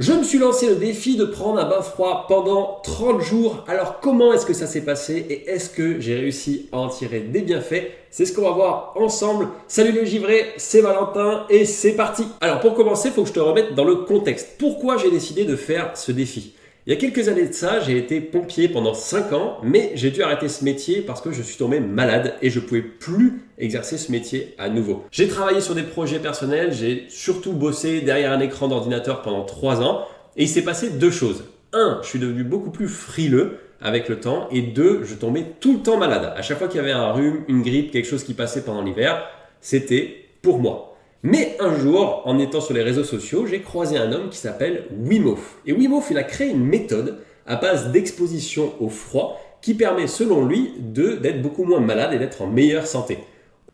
Je me suis lancé le défi de prendre un bain froid pendant 30 jours. Alors comment est-ce que ça s'est passé et est-ce que j'ai réussi à en tirer des bienfaits? C'est ce qu'on va voir ensemble. Salut les givrés, c'est Valentin et c'est parti. Alors pour commencer, il faut que je te remette dans le contexte. Pourquoi j'ai décidé de faire ce défi? Il y a quelques années de ça, j'ai été pompier pendant 5 ans, mais j'ai dû arrêter ce métier parce que je suis tombé malade et je ne pouvais plus exercer ce métier à nouveau. J'ai travaillé sur des projets personnels, j'ai surtout bossé derrière un écran d'ordinateur pendant 3 ans et il s'est passé deux choses. Un, je suis devenu beaucoup plus frileux avec le temps et deux, je tombais tout le temps malade. À chaque fois qu'il y avait un rhume, une grippe, quelque chose qui passait pendant l'hiver, c'était pour moi. Mais un jour, en étant sur les réseaux sociaux, j'ai croisé un homme qui s'appelle Wim Hof. Et Wim Hof, il a créé une méthode à base d'exposition au froid qui permet, selon lui, d'être beaucoup moins malade et d'être en meilleure santé.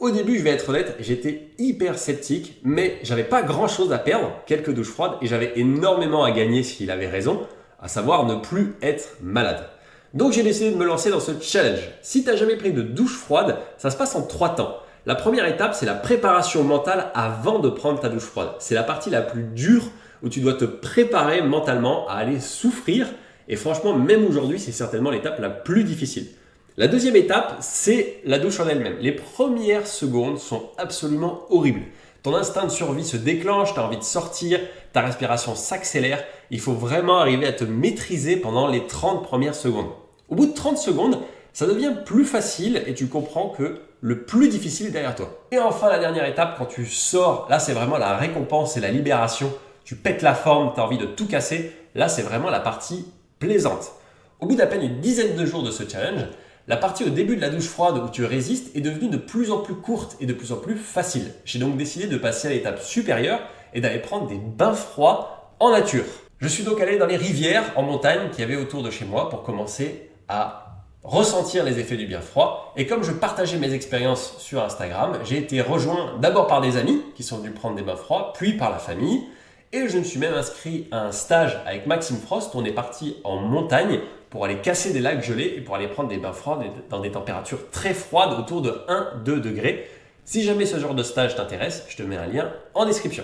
Au début, je vais être honnête, j'étais hyper sceptique, mais j'avais pas grand chose à perdre, quelques douches froides, et j'avais énormément à gagner s'il avait raison, à savoir ne plus être malade. Donc j'ai décidé de me lancer dans ce challenge. Si tu n'as jamais pris de douche froide, ça se passe en 3 temps. La première étape, c'est la préparation mentale avant de prendre ta douche froide. C'est la partie la plus dure où tu dois te préparer mentalement à aller souffrir. Et franchement, même aujourd'hui, c'est certainement l'étape la plus difficile. La deuxième étape, c'est la douche en elle-même. Les premières secondes sont absolument horribles. Ton instinct de survie se déclenche, tu as envie de sortir, ta respiration s'accélère. Il faut vraiment arriver à te maîtriser pendant les 30 premières secondes. Au bout de 30 secondes, ça devient plus facile et tu comprends que le plus difficile est derrière toi. Et enfin, la dernière étape, quand tu sors, là c'est vraiment la récompense et la libération. Tu pètes la forme, tu as envie de tout casser. Là, c'est vraiment la partie plaisante. Au bout d'à peine une dizaine de jours de ce challenge, la partie au début de la douche froide où tu résistes est devenue de plus en plus courte et de plus en plus facile. J'ai donc décidé de passer à l'étape supérieure et d'aller prendre des bains froids en nature. Je suis donc allé dans les rivières en montagne qu'il y avait autour de chez moi pour commencer à ressentir les effets du bien froid. Et comme je partageais mes expériences sur Instagram, j'ai été rejoint d'abord par des amis qui sont venus prendre des bains froids, puis par la famille. Et je me suis même inscrit à un stage avec Maxime Frost. On est parti en montagne pour aller casser des lacs gelés et pour aller prendre des bains froids dans des températures très froides autour de 1-2 degrés. Si jamais ce genre de stage t'intéresse, je te mets un lien en description.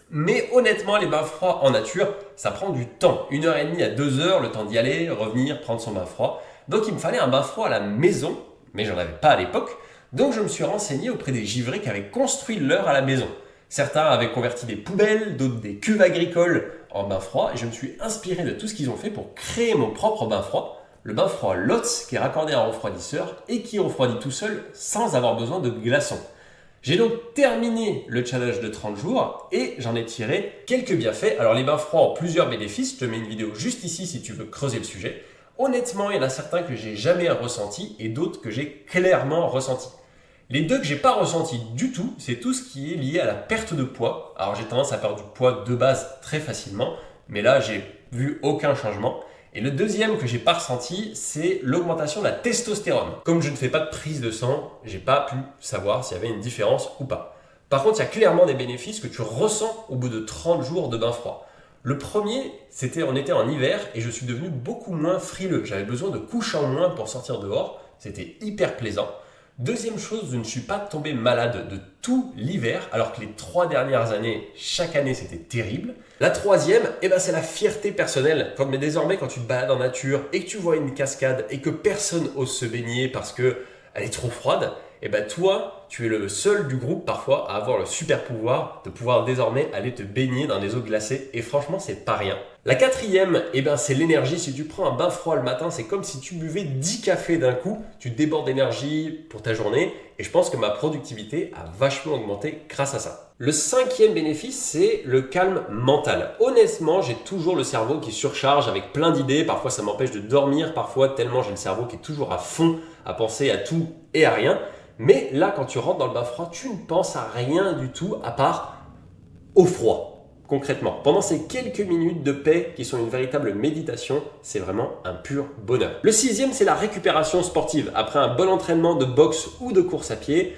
Mais honnêtement, les bains froids en nature, ça prend du temps. 1h30 à 2h, le temps d'y aller, revenir, prendre son bain froid. Donc il me fallait un bain froid à la maison, mais j'en avais pas à l'époque. Donc je me suis renseigné auprès des givrés qui avaient construit leur à la maison. Certains avaient converti des poubelles, d'autres des cuves agricoles en bain froid. Et je me suis inspiré de tout ce qu'ils ont fait pour créer mon propre bain froid. Le bain froid Lotz, qui est raccordé à un refroidisseur et qui refroidit tout seul sans avoir besoin de glaçons. J'ai donc terminé le challenge de 30 jours et j'en ai tiré quelques bienfaits. Alors les bains froids ont plusieurs bénéfices, je te mets une vidéo juste ici si tu veux creuser le sujet. Honnêtement, il y en a certains que j'ai jamais ressentis et d'autres que j'ai clairement ressentis. Les deux que j'ai pas ressentis du tout, c'est tout ce qui est lié à la perte de poids. Alors j'ai tendance à perdre du poids de base très facilement, mais là j'ai vu aucun changement. Et le deuxième que j'ai pas ressenti, c'est l'augmentation de la testostérone. Comme je ne fais pas de prise de sang, j'ai pas pu savoir s'il y avait une différence ou pas. Par contre, il y a clairement des bénéfices que tu ressens au bout de 30 jours de bain froid. Le premier, on était en hiver et je suis devenu beaucoup moins frileux. J'avais besoin de couches en moins pour sortir dehors. C'était hyper plaisant. Deuxième chose, je ne suis pas tombé malade de tout l'hiver, alors que les 3 dernières années, chaque année, c'était terrible. La troisième, c'est la fierté personnelle. Mais désormais, quand tu te balades en nature et que tu vois une cascade et que personne ose se baigner parce qu'elle est trop froide, toi, tu es le seul du groupe parfois à avoir le super pouvoir de pouvoir désormais aller te baigner dans des eaux glacées. Et franchement, c'est pas rien. La quatrième, c'est l'énergie. Si tu prends un bain froid le matin, c'est comme si tu buvais 10 cafés d'un coup. Tu débordes d'énergie pour ta journée. Et je pense que ma productivité a vachement augmenté grâce à ça. Le cinquième bénéfice, c'est le calme mental. Honnêtement, j'ai toujours le cerveau qui surcharge avec plein d'idées. Parfois, ça m'empêche de dormir. Parfois, tellement j'ai le cerveau qui est toujours à fond, à penser à tout et à rien. Mais là, quand tu rentres dans le bain froid, tu ne penses à rien du tout à part au froid. Concrètement, pendant ces quelques minutes de paix qui sont une véritable méditation, c'est vraiment un pur bonheur. Le sixième, c'est la récupération sportive. Après un bon entraînement de boxe ou de course à pied,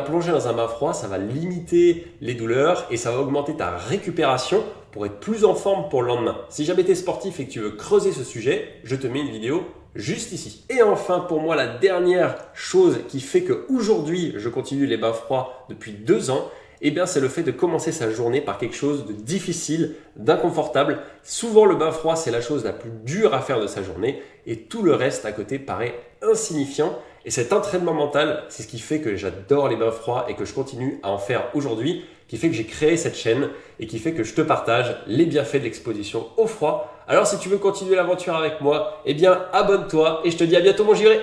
plonger dans un bain froid, ça va limiter les douleurs et ça va augmenter ta récupération pour être plus en forme pour le lendemain. Si jamais tu es sportif et que tu veux creuser ce sujet, je te mets une vidéo juste ici. Et enfin, pour moi, la dernière chose qui fait qu'aujourd'hui, je continue les bains froids depuis 2 ans, eh bien c'est le fait de commencer sa journée par quelque chose de difficile, d'inconfortable. Souvent le bain froid c'est la chose la plus dure à faire de sa journée et tout le reste à côté paraît insignifiant. Et cet entraînement mental, c'est ce qui fait que j'adore les bains froids et que je continue à en faire aujourd'hui, qui fait que j'ai créé cette chaîne et qui fait que je te partage les bienfaits de l'exposition au froid. Alors si tu veux continuer l'aventure avec moi, eh bien abonne-toi et je te dis à bientôt mon givré.